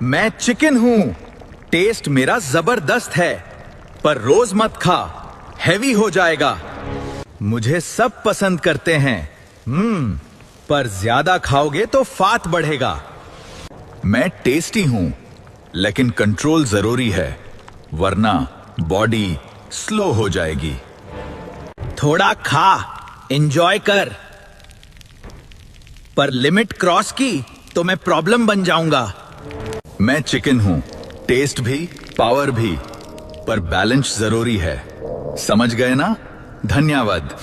मैं चिकन हूं, टेस्ट मेरा जबरदस्त है, पर रोज मत खा, हैवी हो जाएगा। मुझे सब पसंद करते हैं, पर ज्यादा खाओगे तो फात बढ़ेगा। मैं टेस्टी हूं, लेकिन कंट्रोल जरूरी है, वरना बॉडी स्लो हो जाएगी। थोड़ा खा, एंजॉय कर, पर लिमिट क्रॉस की तो मैं प्रॉब्लम बन जाऊंगा। मैं चिकन हूं, टेस्ट भी पावर भी, पर बैलेंस जरूरी है। समझ गए ना? धन्यवाद।